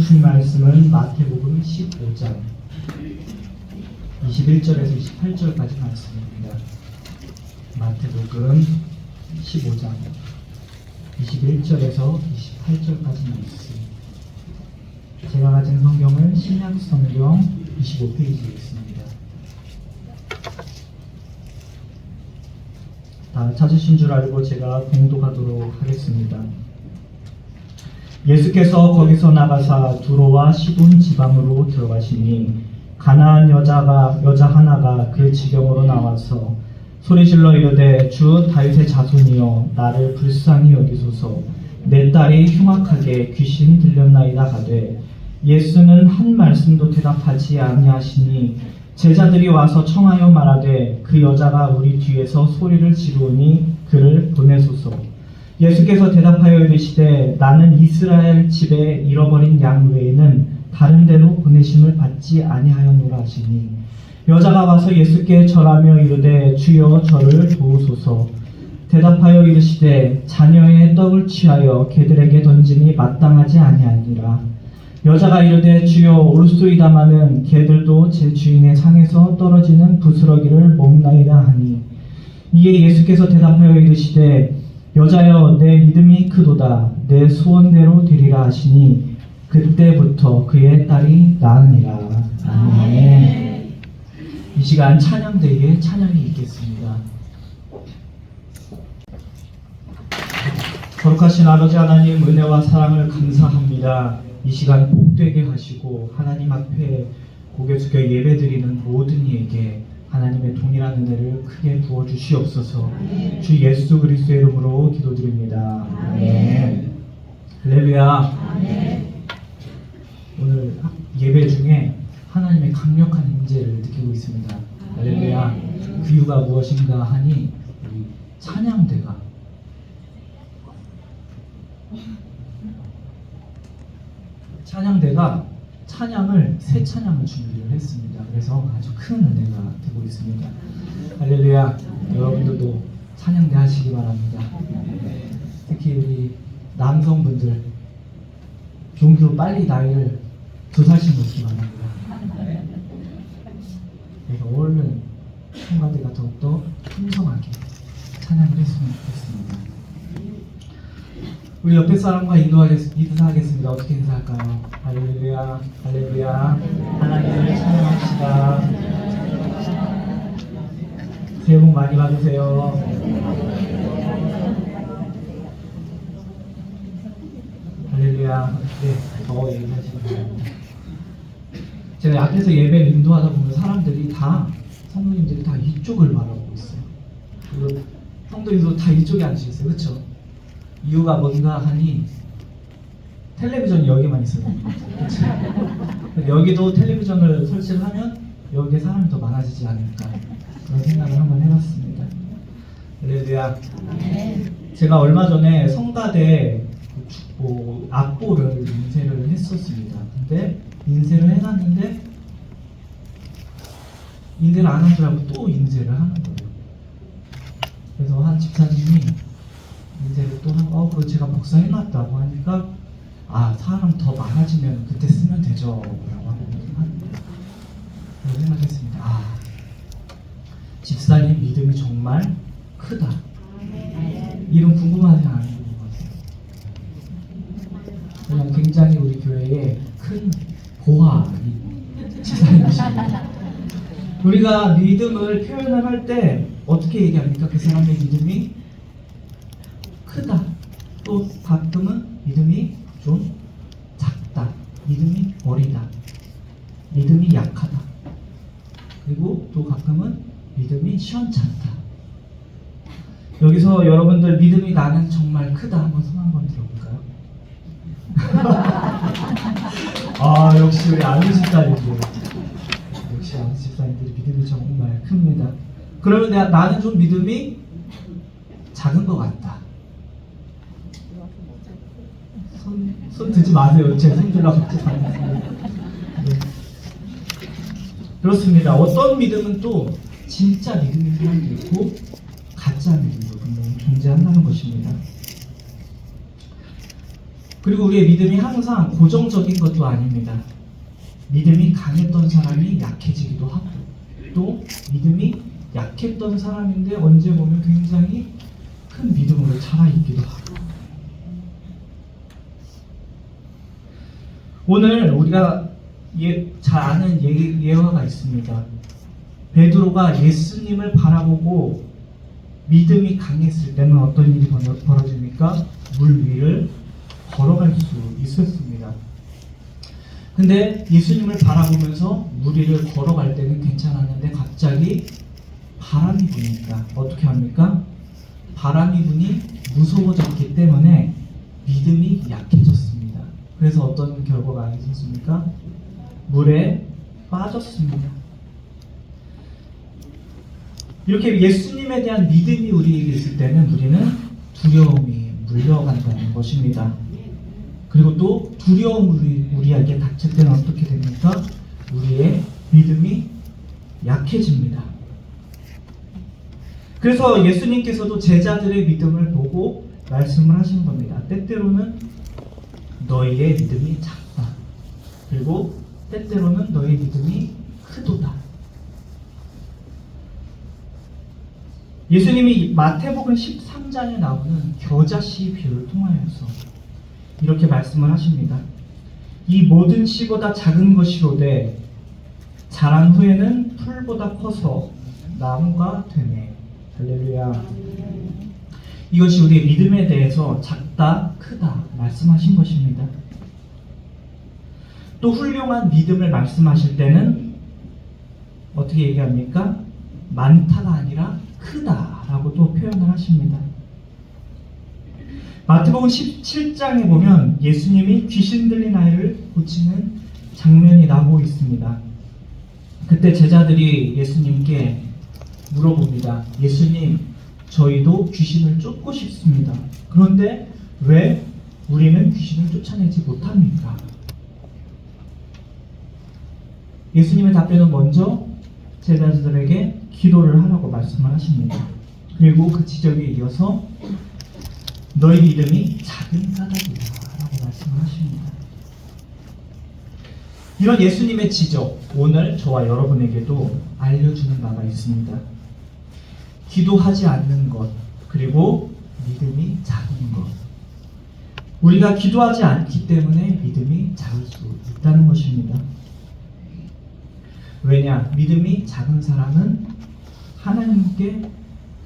주신 말씀은 마태복음 15장 21절에서 28절까지 말씀입니다. 마태복음 15장 21절에서 28절까지 말씀. 제가 가진 성경은 신약 성경 25페이지에 있습니다. 다 찾으신 줄 알고 제가 봉독하도록 하겠습니다. 예수께서 거기서 나가사 두로와 시돈 지방으로 들어가시니 가나안 여자 하나가 그 지경으로 나와서 소리질러 이르되 주 다윗의 자손이여 나를 불쌍히 여기소서 내 딸이 흉악하게 귀신 들렸나이다 하되 예수는 한 말씀도 대답하지 아니하시니 제자들이 와서 청하여 말하되 그 여자가 우리 뒤에서 소리를 지르니 그를 보내소서. 예수께서 대답하여 이르시되 나는 이스라엘 집에 잃어버린 양 외에는 다른 데로 보내심을 받지 아니하였노라 하시니 여자가 와서 예수께 절하며 이르되 주여 저를 도우소서. 대답하여 이르시되 자녀의 떡을 취하여 개들에게 던짐이 마땅하지 아니하니라. 여자가 이르되 주여 옳소이다마는 개들도 제 주인의 상에서 떨어지는 부스러기를 먹나이다 하니 이에 예수께서 대답하여 이르시되 여자여 내 믿음이 크도다 내 소원대로 되리라 하시니 그때부터 그의 딸이 나으니라. 아멘. 이 시간 찬양대에 찬양이 있겠습니다. 거룩하신 아버지 하나님 은혜와 사랑을 감사합니다. 이 시간 복되게 하시고 하나님 앞에 고개 숙여 예배드리는 모든 이에게 하나님의 동일한 은혜를 크게 부어주시옵소서. 주 예수 그리스도의 이름으로 기도드립니다. 아멘. 할렐루야. 오늘 예배 중에 하나님의 강력한 임재를 느끼고 있습니다. 할렐루야. 그 이유가 무엇인가 하니 우리 찬양대가 찬양을 새 찬양을 준비를 했습니다. 그래서 아주 큰 은혜가 되고 있습니다. 할렐루야. 여러분들도 찬양대 하시기 바랍니다. 특히 우리 남성분들 종교 빨리 나이를 2살씩 먹기 바랍니다. 그래서 얼른 성가대가 더욱더 풍성하게 찬양을 했으면 좋겠습니다. 우리 옆에 사람과 인사하겠습니다. 어떻게 인사할까요? 할렐루야, 할렐루야. 하나님을 찬양합시다. 새해 복 많이 받으세요. 할렐루야. 네, 더 얘기하시면 됩니다. 제가 앞에서 예배를 인도하다 보면 사람들이 성도님들이 다 이쪽을 바라보고 있어요. 그리고 성도님도 다 이쪽에 앉으셨어요. 그렇죠? 이유가 뭔가 하니 텔레비전이 여기만 있어요. 그렇죠? 여기도 텔레비전을 설치를 하면 여기에 사람이 더 많아지지 않을까 그런 생각을 한번 해봤습니다. 할렐루야. 제가 얼마 전에 성가대 악보를 인쇄를 했었습니다. 근데 인쇄를 해놨는데 인쇄를 안 한 줄 알고 또 인쇄를 하는 거예요. 그래서 한 집사님이 인쇄를 또 하고 그거 제가 복사해놨다고 하니까 사람 더 많아지면 그때 쓰면 되죠 라고 합니다. 그래서 생각했습니다. 집사님 믿음이 정말 크다. 이런 궁금하지 않은 것 같아요. 그냥 굉장히 우리 교회에 큰 보화인 집사님이십니다. 우리가 믿음을 표현을 할 때 어떻게 얘기합니까? 그 사람의 믿음이 크다. 또 가끔은 믿음이 좀 작다. 믿음이 어리다. 믿음이 약하다. 그리고 또 가끔은 믿음이 시원찮다. 여기서 여러분들 믿음이 나는 정말 크다 한번 손 한번 들어볼까요? 역시 우리 아는 집사님들, 역시 아는 집사님들이 믿음이 정말 큽니다. 그러면 나는 좀 믿음이 작은 것 같다. 손 드지 마세요. 제 손 들라고 하지 않습니다. 네. 그렇습니다. 어떤 믿음은 또 진짜 믿음인 사람도 있고 가짜 믿음도 분명히 존재한다는 것입니다. 그리고 우리의 믿음이 항상 고정적인 것도 아닙니다. 믿음이 강했던 사람이 약해지기도 하고, 또 믿음이 약했던 사람인데 언제 보면 굉장히 큰 믿음으로 자라있기도 하고. 오늘 우리가 잘 아는 예화가 있습니다. 베드로가 예수님을 바라보고 믿음이 강했을 때는 어떤 일이 벌어집니까? 물 위를 걸어갈 수 있었습니다. 근데 예수님을 바라보면서 물 위를 걸어갈 때는 괜찮았는데 갑자기 바람이 부니까 어떻게 합니까? 바람이 부니 무서워졌기 때문에 믿음이 약해졌습니다. 그래서 어떤 결과가 있었습니까? 물에 빠졌습니다. 이렇게 예수님에 대한 믿음이 우리에게 있을 때는 우리는 두려움이 물려간다는 것입니다. 그리고 또 두려움이 우리에게 닥칠 때는 어떻게 됩니까? 우리의 믿음이 약해집니다. 그래서 예수님께서도 제자들의 믿음을 보고 말씀을 하신 겁니다. 때때로는 너희의 믿음이 작다. 그리고 때때로는 너희의 믿음이 크도다. 예수님이 마태복음 13장에 나오는 겨자씨 비유를 통하여서 이렇게 말씀을 하십니다. 이 모든 씨보다 작은 것이로되 자란 후에는 풀보다 커서 나무가 되네. 할렐루야. 이것이 우리의 믿음에 대해서 작다, 크다 말씀하신 것입니다. 또 훌륭한 믿음을 말씀하실 때는 어떻게 얘기합니까? 많다가 아니라 크다라고 또 표현을 하십니다. 마태복음 17장에 보면 예수님이 귀신 들린 아이를 고치는 장면이 나오고 있습니다. 그때 제자들이 예수님께 물어봅니다. 예수님, 저희도 귀신을 쫓고 싶습니다. 그런데 왜 우리는 귀신을 쫓아내지 못합니까? 예수님의 답변은 먼저 제자들에게 기도를 하라고 말씀을 하십니다. 그리고 그 지적에 이어서 너희 믿음이 작은 까닭이다 라고 말씀을 하십니다. 이런 예수님의 지적, 오늘 저와 여러분에게도 알려주는 바가 있습니다. 기도하지 않는 것, 그리고 믿음이 작은 것. 우리가 기도하지 않기 때문에 믿음이 작을 수 있다는 것입니다. 왜냐? 믿음이 작은 사람은 하나님께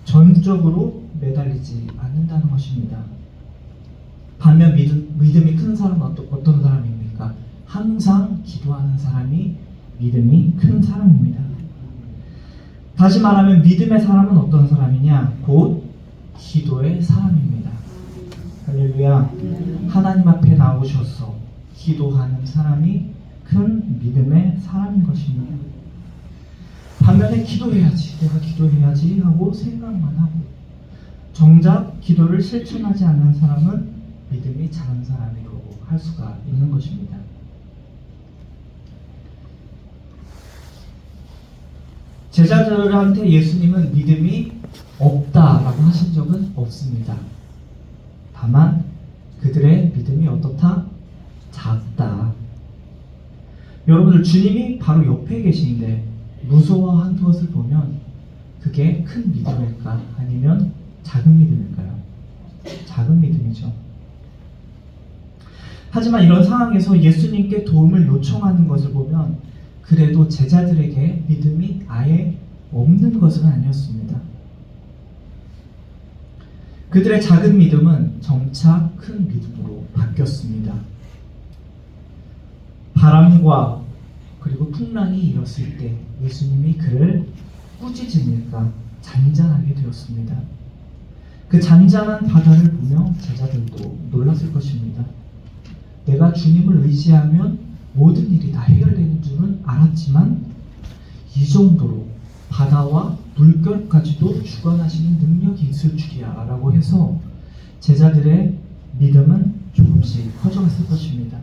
전적으로 매달리지 않는다는 것입니다. 반면 믿음이 큰 사람은 어떤 사람입니까? 항상 기도하는 사람이 믿음이 큰 사람입니다. 다시 말하면 믿음의 사람은 어떤 사람이냐? 곧 기도의 사람입니다. 할렐루야. 하나님 앞에 나오셔서 기도하는 사람이 큰 믿음의 사람인 것입니다. 반면에 기도해야지, 내가 기도해야지 하고 생각만 하고 정작 기도를 실천하지 않는 사람은 믿음이 작은 사람이라고 할 수가 있는 것입니다. 제자들한테 예수님은 믿음이 없다라고 하신 적은 없습니다. 다만 그들의 믿음이 어떻다? 작다. 여러분들, 주님이 바로 옆에 계신데 무서워한 것을 보면 그게 큰 믿음일까? 아니면 작은 믿음일까요? 작은 믿음이죠. 하지만 이런 상황에서 예수님께 도움을 요청하는 것을 보면 그래도 제자들에게 믿음이 아예 없는 것은 아니었습니다. 그들의 작은 믿음은 점차 큰 믿음으로 바뀌었습니다. 바람과 그리고 풍랑이 일었을 때 예수님이 그를 꾸짖으니까 잔잔하게 되었습니다. 그 잔잔한 바다를 보며 제자들도 놀랐을 것입니다. 내가 주님을 의지하면 모든 일이 다 해결되는 줄은 알았지만 이 정도로 바다와 물결까지도 주관하시는 능력이 있을 줄이야 라고 해서 제자들의 믿음은 조금씩 커져갔을 것입니다.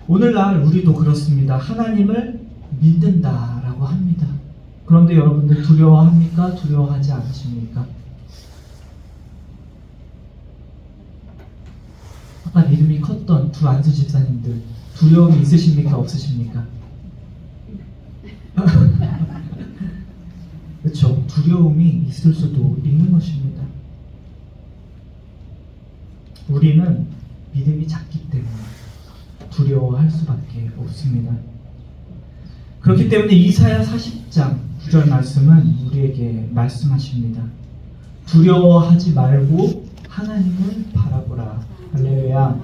오늘날 우리도 그렇습니다. 하나님을 믿는다라고 합니다. 그런데 여러분들 두려워합니까? 두려워하지 않으십니까? 아까 믿음이 컸던 두 안수 집사님들, 두려움이 있으십니까? 없으십니까? 그렇죠. 두려움이 있을 수도 있는 것입니다. 우리는 믿음이 작기 때문에 두려워할 수밖에 없습니다. 그렇기 때문에 이사야 40장 9절 말씀은 우리에게 말씀하십니다. 두려워하지 말고 하나님을 바라보라. 할렐루야.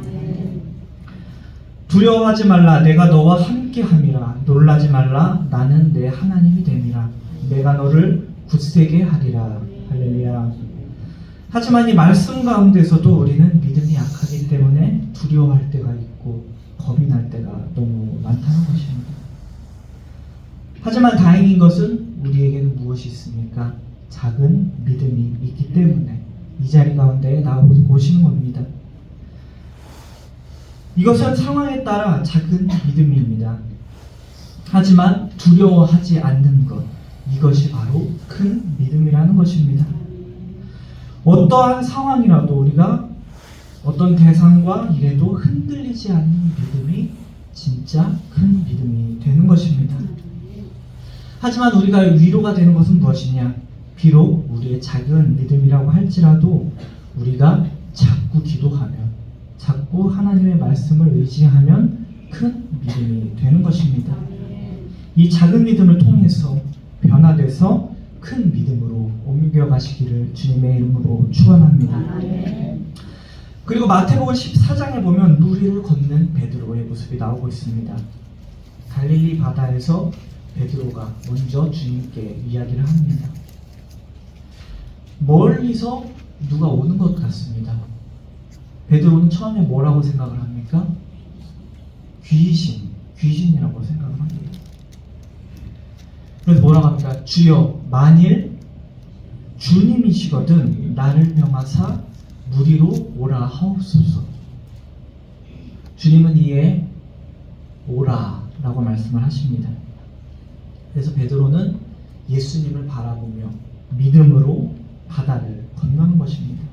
두려워하지 말라. 내가 너와 함께함이라. 놀라지 말라. 나는 내 하나님이 됨이라. 내가 너를 굳세게 하리라. 할렐루야. 하지만 이 말씀 가운데서도 우리는 믿음이 약하기 때문에 두려워할 때가 있고 겁이 날 때가 너무 많다는 것입니다. 하지만 다행인 것은 우리에게는 무엇이 있습니까? 작은 믿음이 있기 때문에 이 자리 가운데 나오시는 겁니다. 이것은 상황에 따라 작은 믿음입니다. 하지만 두려워하지 않는 것, 이것이 바로 큰 믿음이라는 것입니다. 어떠한 상황이라도 우리가 어떤 대상과 일에도 흔들리지 않는 믿음이 진짜 큰 믿음이 되는 것입니다. 하지만 우리가 위로가 되는 것은 무엇이냐? 비록 우리의 작은 믿음이라고 할지라도 우리가 자꾸 기도하면, 자꾸 하나님의 말씀을 의지하면 큰 믿음이 되는 것입니다. 이 작은 믿음을 통해서 변화돼서 큰 믿음으로 옮겨가시기를 주님의 이름으로 축원합니다. 그리고 마태복음 14장에 보면 물 위를 걷는 베드로의 모습이 나오고 있습니다. 갈릴리 바다에서 베드로가 먼저 주님께 이야기를 합니다. 멀리서 누가 오는 것 같습니다. 베드로는 처음에 뭐라고 생각을 합니까? 귀신이라고 생각을 합니다. 그래서 뭐라고 합니까? 주여, 만일 주님이시거든 나를 명하사 물 위로 오라 하옵소서. 주님은 이에 오라 라고 말씀을 하십니다. 그래서 베드로는 예수님을 바라보며 믿음으로 바다를 건너는 것입니다.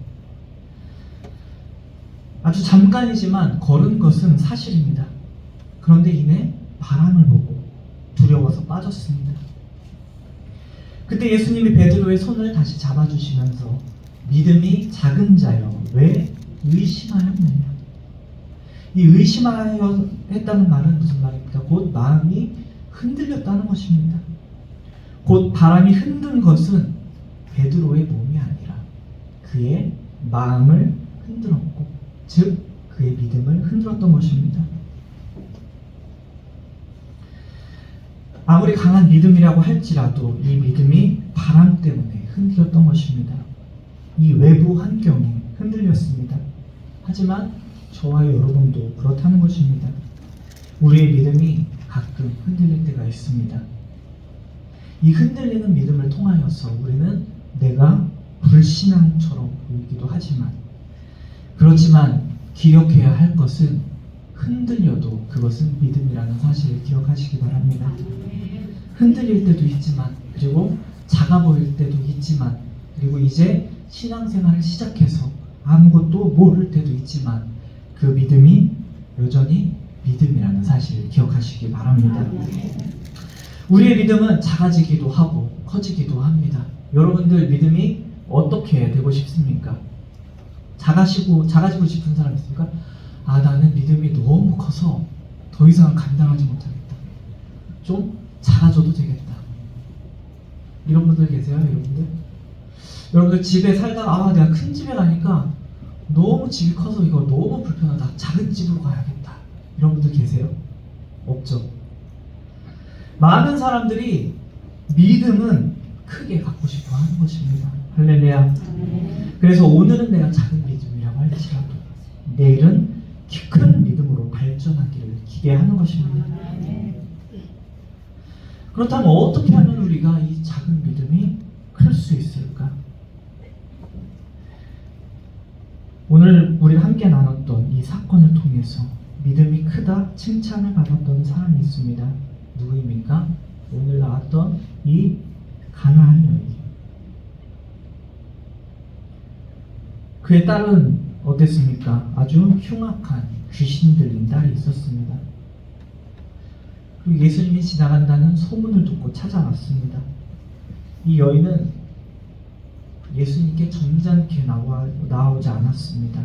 아주 잠깐이지만 걸은 것은 사실입니다. 그런데 이내 바람을 보고 두려워서 빠졌습니다. 그때 예수님이 베드로의 손을 다시 잡아주시면서 믿음이 작은 자여 왜 의심하였느냐. 이 의심하여 했다는 말은 무슨 말입니까? 곧 마음이 흔들렸다는 것입니다. 곧 바람이 흔든 것은 베드로의 몸이 아니라 그의 마음을 흔들었고, 즉 그의 믿음을 흔들었던 것입니다. 아무리 강한 믿음이라고 할지라도 이 믿음이 바람 때문에 흔들렸던 것입니다. 이 외부 환경이 흔들렸습니다. 하지만 저와 여러분도 그렇다는 것입니다. 우리의 믿음이 가끔 흔들릴 때가 있습니다. 이 흔들리는 믿음을 통하여서 우리는 내가 불신앙처럼 보이기도 하지만, 그렇지만 기억해야 할 것은 흔들려도 그것은 믿음이라는 사실을 기억하시기 바랍니다. 흔들릴 때도 있지만, 그리고 작아 보일 때도 있지만, 그리고 이제 신앙생활을 시작해서 아무것도 모를 때도 있지만 그 믿음이 여전히 믿음이라는 사실을 기억하시기 바랍니다. 우리의 믿음은 작아지기도 하고 커지기도 합니다. 여러분들 믿음이 어떻게 되고 싶습니까? 작아지고 싶은 사람 있습니까? 아, 나는 믿음이 너무 커서 더 이상 감당하지 못하겠다. 좀 작아져도 되겠다. 이런 분들 계세요, 여러분들? 여러분들 집에 살다가 내가 큰 집에 가니까 너무 집이 커서 이거 너무 불편하다. 작은 집으로 가야겠다. 이런 분들 계세요? 없죠? 많은 사람들이 믿음은 크게 갖고 싶어 하는 것입니다. 할렐루야. 그래서 오늘은 내가 작은 믿음이라고 할지라도 내일은 큰 믿음으로 발전하기를 기대하는 것입니다. 그렇다면 어떻게 하면 우리가 이 작은 믿음이 클 수 있을까? 오늘 우리가 함께 나눴던 이 사건을 통해서 믿음이 크다 칭찬을 받았던 사람이 있습니다. 누구입니까? 오늘 나왔던 이 가나안 여인. 그의 딸은 어땠습니까? 아주 흉악한 귀신 들린 딸이 있었습니다. 그리고 예수님이 지나간다는 소문을 듣고 찾아왔습니다. 이 여인은 예수님께 점잖게 나오지 않았습니다.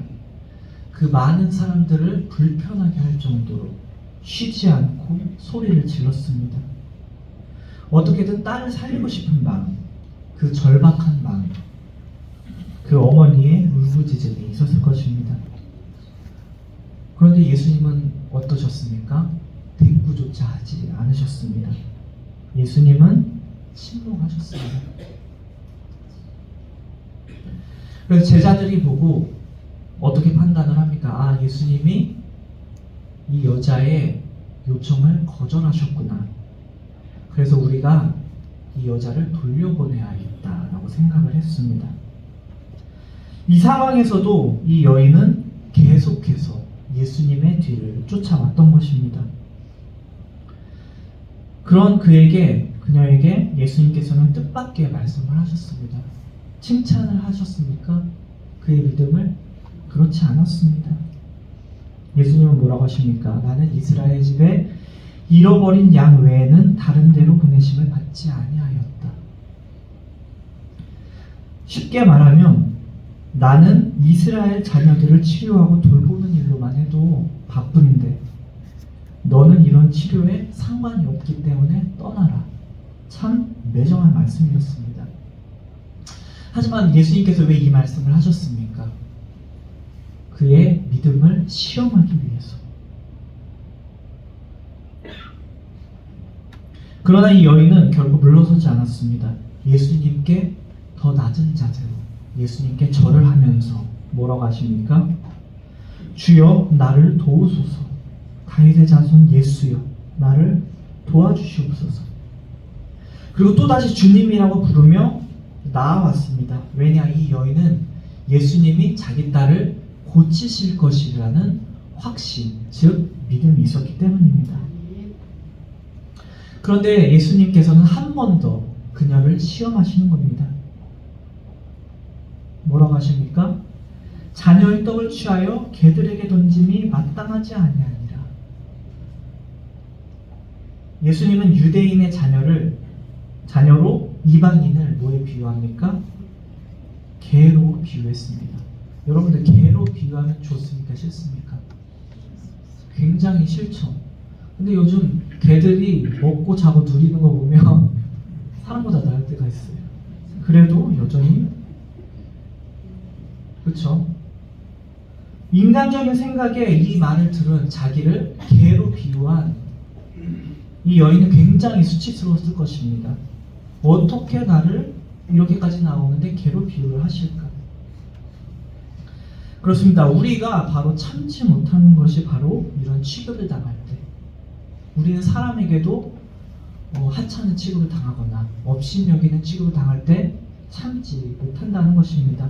그 많은 사람들을 불편하게 할 정도로 쉬지 않고 소리를 질렀습니다. 어떻게든 딸을 살리고 싶은 마음, 그 절박한 마음, 그 어머니의 울부짖음이 있었을 것입니다. 그런데 예수님은 어떠셨습니까? 대꾸조차 하지 않으셨습니다. 예수님은 침묵하셨습니다. 그래서 제자들이 보고 어떻게 판단을 합니까? 아, 예수님이 이 여자의 요청을 거절하셨구나. 그래서 우리가 이 여자를 돌려보내야겠다라고 생각을 했습니다. 이 상황에서도 이 여인은 계속해서 예수님의 뒤를 쫓아왔던 것입니다. 그런 그녀에게 예수님께서는 뜻밖의 말씀을 하셨습니다. 칭찬을 하셨습니까? 그의 믿음을? 그렇지 않았습니다. 예수님은 뭐라고 하십니까? 나는 이스라엘 집에 잃어버린 양 외에는 다른 데로 보내심을 받지 아니하였다. 쉽게 말하면 나는 이스라엘 자녀들을 치료하고 돌보는 일로만 해도 바쁜데 너는 이런 치료에 상관이 없기 때문에 떠나라. 참 매정한 말씀이었습니다. 하지만 예수님께서 왜 이 말씀을 하셨습니까? 그의 믿음을 시험하기 위해서. 그러나 이 여인은 결국 물러서지 않았습니다. 예수님께 더 낮은 자세로 예수님께 절을 하면서 뭐라고 하십니까? 주여 나를 도우소서. 다윗의 자손 예수여 나를 도와주시옵소서. 그리고 또다시 주님이라고 부르며 나아왔습니다. 왜냐, 이 여인은 예수님이 자기 딸을 고치실 것이라는 확신, 즉 믿음이 있었기 때문입니다. 그런데 예수님께서는 한 번 더 그녀를 시험하시는 겁니다. 뭐라고 하십니까? 자녀의 떡을 취하여 개들에게 던짐이 마땅하지 아니하니라. 예수님은 유대인의 자녀로 이방인을 뭐에 비유합니까? 개로 비유했습니다. 여러분들 개로 비유하면 좋습니까? 싫습니까? 굉장히 싫죠. 근데 요즘 개들이 먹고 자고 누리는 거 보면 사람보다 나을 때가 있어요. 그래도 여전히 그렇죠. 인간적인 생각에 이 말을 들은 자기를 개로 비유한 이 여인은 굉장히 수치스러웠을 것입니다. 어떻게 나를 이렇게까지 나오는데 개로 비유를 하실까? 그렇습니다. 우리가 바로 참지 못하는 것이 바로 이런 취급을 당할 때, 우리는 사람에게도 하찮은 취급을 당하거나 업신여기는 취급을 당할 때 참지 못한다는 것입니다.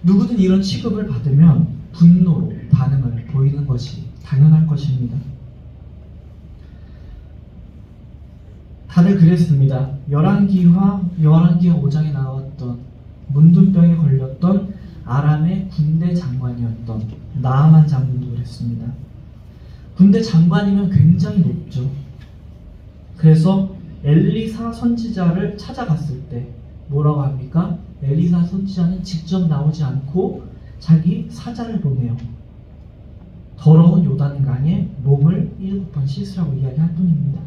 누구든 이런 취급을 받으면 분노로 반응을 보이는 것이 당연할 것입니다. 다들 그랬습니다. 열왕기하 5장에 나왔던 문둥병에 걸렸던 아람의 군대 장관이었던 나아만 장군도 그랬습니다. 군대 장관이면 굉장히 높죠. 그래서 엘리사 선지자를 찾아갔을 때 뭐라고 합니까? 엘리사 선지자는 직접 나오지 않고 자기 사자를 보내요. 더러운 요단강에 몸을 7번 씻으라고 이야기할 뿐입니다.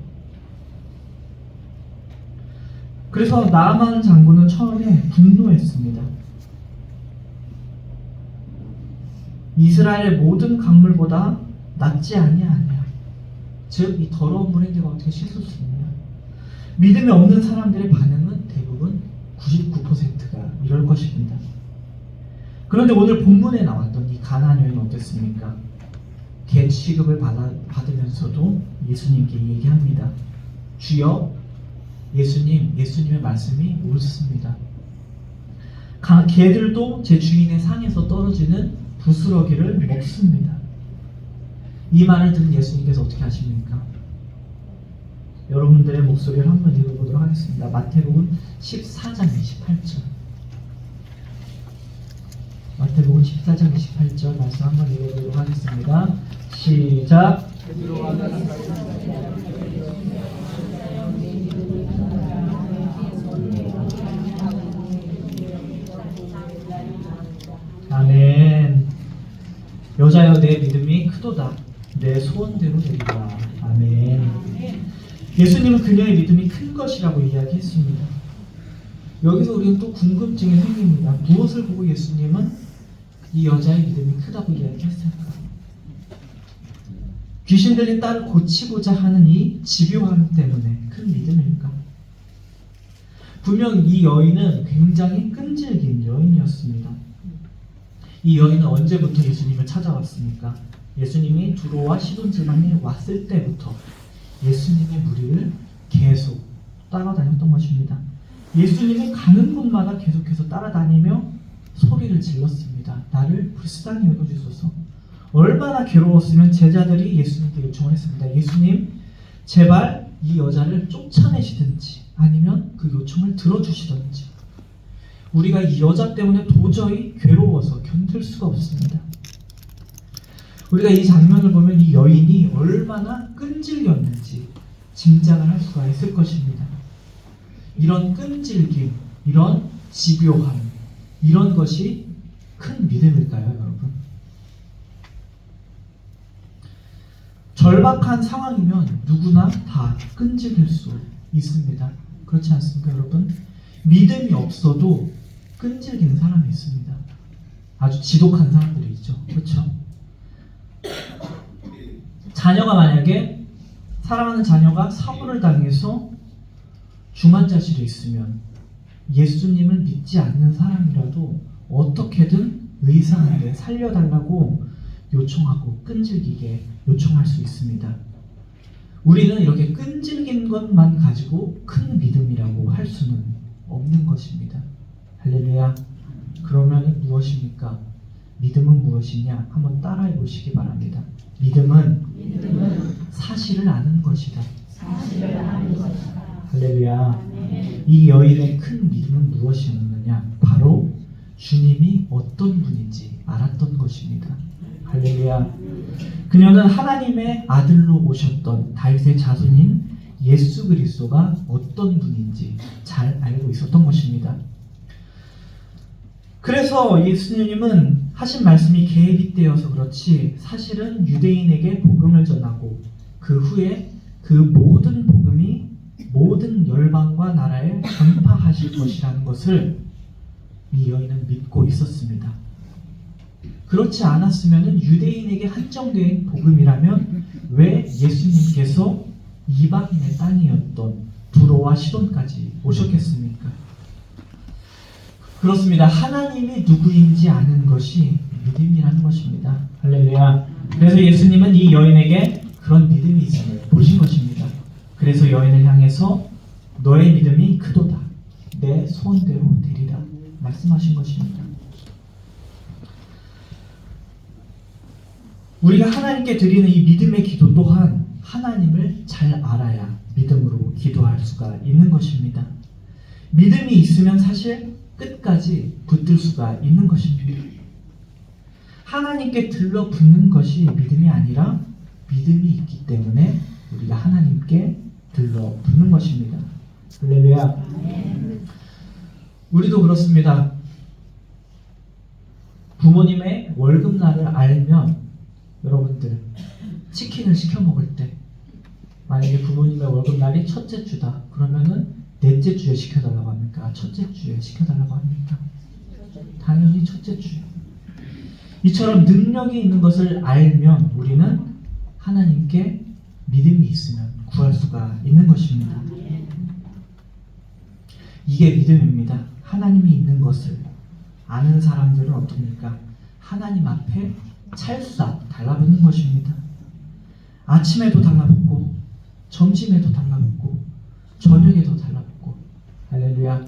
그래서 나아만 장군은 처음에 분노했습니다. 이스라엘의 모든 강물보다 낫지 아니하냐. 즉, 이 더러운 물에 내가 어떻게 씻을 수 있냐. 믿음이 없는 사람들의 반응은 대부분 99%가 이럴 것입니다. 그런데 오늘 본문에 나왔던 이 가나안 여인은 어땠습니까? 개 취급을 받으면서도 예수님께 얘기합니다. 주여, 예수님의 말씀이 옳습니다. 개들도 제 주인의 상에서 떨어지는 부스러기를 먹습니다. 이 말을 듣는 예수님께서 어떻게 하십니까? 여러분들의 목소리를 한번 읽어보도록 하겠습니다. 마태복음 14장 28절. 마태복음 14장 28절 말씀 한번 읽어보도록 하겠습니다. 시작. 아멘. 여자여 내 믿음이 크도다. 내 소원대로 되리라. 아멘. 예수님은 그녀의 믿음이 큰 것이라고 이야기했습니다. 여기서 우리는 또 궁금증이 생깁니다. 무엇을 보고 예수님은 이 여자의 믿음이 크다고 이야기했을까? 귀신 들린 딸을 고치고자 하는 이 집요함 때문에 큰 믿음일까? 분명 이 여인은 굉장히 끈질긴 여인이었습니다. 이 여인은 언제부터 예수님을 찾아왔습니까? 예수님이 두로와 시돈 지방에 왔을 때부터 예수님의 무리를 계속 따라다녔던 것입니다. 예수님이 가는 곳마다 계속해서 따라다니며 소리를 질렀습니다. 나를 불쌍히 여겨주소서. 얼마나 괴로웠으면 제자들이 예수님께 요청을 했습니다. 예수님, 제발 이 여자를 쫓아내시든지 아니면 그 요청을 들어주시든지. 우리가 이 여자 때문에 도저히 괴로워서 견딜 수가 없습니다. 우리가 이 장면을 보면 이 여인이 얼마나 끈질겼는지 짐작을 할 수가 있을 것입니다. 이런 끈질김, 이런 집요함, 이런 것이 큰 믿음일까요, 여러분? 절박한 상황이면 누구나 다 끈질길 수 있습니다. 그렇지 않습니까, 여러분? 믿음이 없어도 끈질기는 사람이 있습니다. 아주 지독한 사람들이 있죠. 그렇죠? 자녀가 만약에 사랑하는 자녀가 사고를 당해서 중환자실에 있으면 예수님을 믿지 않는 사람이라도 어떻게든 의사한테 살려달라고 요청하고 끈질기게 요청할 수 있습니다. 우리는 이렇게 끈질긴 것만 가지고 큰 믿음이라고 할 수는 없는 것입니다. 할렐루야. 그러면 무엇입니까? 믿음은 무엇이냐? 한번 따라해 보시기 바랍니다. 믿음은 사실을 아는 것이다. 할렐루야. 이 여인의 큰 믿음은 무엇이었느냐? 바로 주님이 어떤 분인지 알았던 것입니다. 할렐루야. 그녀는 하나님의 아들로 오셨던 다윗의 자손인 예수 그리스도가 어떤 분인지 잘 알고 있었던 것입니다. 그래서 예수님은 하신 말씀이 계획이 되어서 그렇지 사실은 유대인에게 복음을 전하고 그 후에 그 모든 복음이 모든 열방과 나라에 전파하실 것이라는 것을 이 여인은 믿고 있었습니다. 그렇지 않았으면 유대인에게 한정된 복음이라면 왜 예수님께서 이방인의 땅이었던 두로와 시돈까지 오셨겠습니까? 그렇습니다. 하나님이 누구인지 아는 것이 믿음이라는 것입니다. 할렐루야. 그래서 예수님은 이 여인에게 그런 믿음이 있음을 보신 것입니다. 그래서 여인을 향해서 너의 믿음이 크도다. 내 소원대로 되리라 말씀하신 것입니다. 우리가 하나님께 드리는 이 믿음의 기도 또한 하나님을 잘 알아야 믿음으로 기도할 수가 있는 것입니다. 믿음이 있으면 사실 끝까지 붙들 수가 있는 것입니다. 하나님께 들러붙는 것이 믿음이 아니라 믿음이 있기 때문에 우리가 하나님께 들러붙는 것입니다. 할렐루야. 우리도 그렇습니다. 부모님의 월급날을 알면 여러분들 치킨을 시켜 먹을 때 만약에 부모님의 월급날이 첫째 주다 그러면은 넷째 주에 시켜달라고 합니까? 첫째 주에 시켜달라고 합니까? 당연히 첫째 주. 이처럼 능력이 있는 것을 알면 우리는 하나님께 믿음이 있으면 구할 수가 있는 것입니다. 이게 믿음입니다. 하나님이 있는 것을 아는 사람들은 어떻습니까? 하나님 앞에 찰싹 달라붙는 것입니다. 아침에도 달라붙고 점심에도 달라붙고 저녁에도 달라붙고. 할렐루야.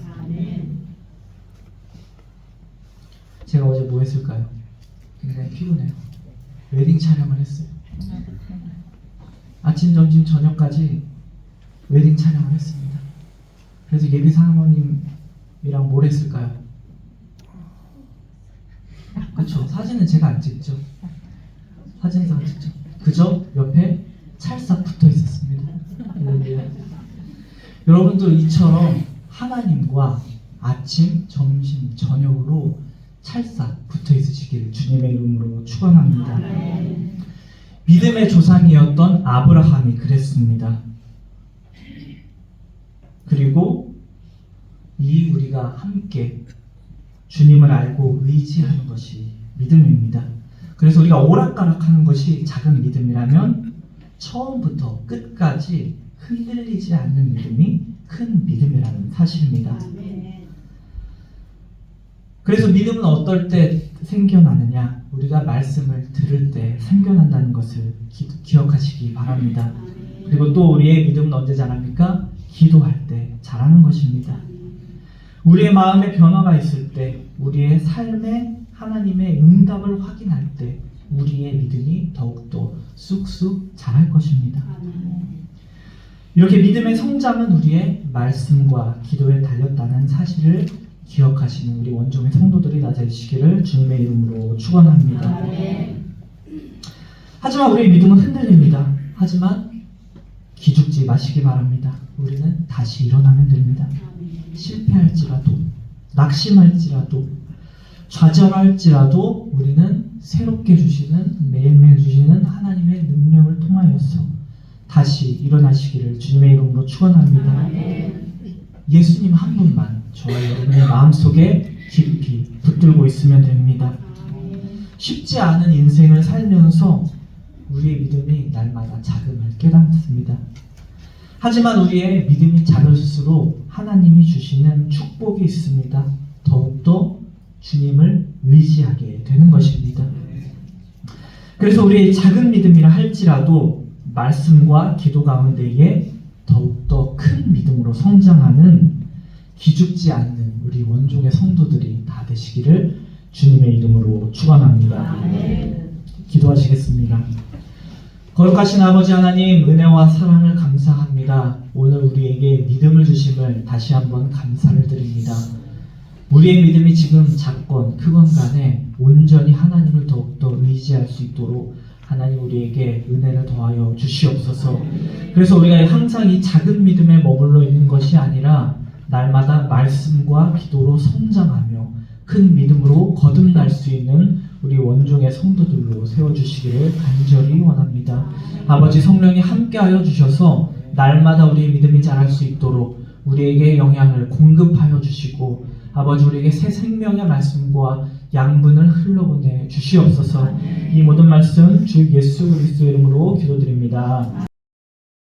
제가 어제 뭐 했을까요? 굉장히 피곤해요. 웨딩 촬영을 했어요. 아침, 점심, 저녁까지 웨딩 촬영을 했습니다. 그래서 예비 사모님이랑 뭘 했을까요? 그렇죠. 사진은 제가 안 찍죠. 사진상 찍죠. 그저 옆에 찰싹 붙어 있었습니다. 할렐루야. 여러분도 이처럼 하나님과 아침, 점심, 저녁으로 찰싹 붙어 있으시기를 주님의 이름으로 축원합니다. 믿음의 조상이었던 아브라함이 그랬습니다. 그리고 이 우리가 함께 주님을 알고 의지하는 것이 믿음입니다. 그래서 우리가 오락가락하는 것이 작은 믿음이라면 처음부터 끝까지 흔들리지 않는 믿음이 큰 믿음이라는 사실입니다. 그래서 믿음은 어떨 때 생겨나느냐? 우리가 말씀을 들을 때 생겨난다는 것을 기억하시기 바랍니다. 그리고 또 우리의 믿음은 언제 자랍니까? 기도할 때 자라는 것입니다. 우리의 마음에 변화가 있을 때, 우리의 삶에 하나님의 응답을 확인할 때 우리의 믿음이 더욱더 쑥쑥 자랄 것입니다. 이렇게 믿음의 성장은 우리의 말씀과 기도에 달렸다는 사실을 기억하시는 우리 원종의 성도들이 낮아지시기를 주님의 이름으로 축원합니다. 하지만 우리의 믿음은 흔들립니다. 하지만 기죽지 마시기 바랍니다. 우리는 다시 일어나면 됩니다. 실패할지라도, 낙심할지라도, 좌절할지라도 우리는 새롭게 주시는, 매일매일 주시는 하나님의 능력을 통하여서 다시 일어나시기를 주님의 이름으로 축원합니다. 예수님 한 분만 저와 여러분의 마음속에 깊이 붙들고 있으면 됩니다. 쉽지 않은 인생을 살면서 우리의 믿음이 날마다 작음을 깨닫습니다. 하지만 우리의 믿음이 작을수록 하나님이 주시는 축복이 있습니다. 더욱더 주님을 의지하게 되는 것입니다. 그래서 우리의 작은 믿음이라 할지라도 말씀과 기도 가운데에 더욱더 큰 믿음으로 성장하는 기죽지 않는 우리 원종의 성도들이 다 되시기를 주님의 이름으로 축원합니다. 기도하시겠습니다. 거룩하신 아버지 하나님, 은혜와 사랑을 감사합니다. 오늘 우리에게 믿음을 주심을 다시 한번 감사를 드립니다. 우리의 믿음이 지금 작건 크건 간에 온전히 하나님을 더욱더 의지할 수 있도록 하나님 우리에게 은혜를 더하여 주시옵소서. 그래서 우리가 항상 이 작은 믿음에 머물러 있는 것이 아니라 날마다 말씀과 기도로 성장하며 큰 믿음으로 거듭날 수 있는 우리 원종의 성도들로 세워주시기를 간절히 원합니다. 아버지 성령이 함께하여 주셔서 날마다 우리의 믿음이 자랄 수 있도록 우리에게 영향을 공급하여 주시고 아버지 우리에게 새 생명의 말씀과 양분을 흘러보내 주시옵소서. 이 모든 말씀 주 예수 그리스도의 이름으로 기도드립니다.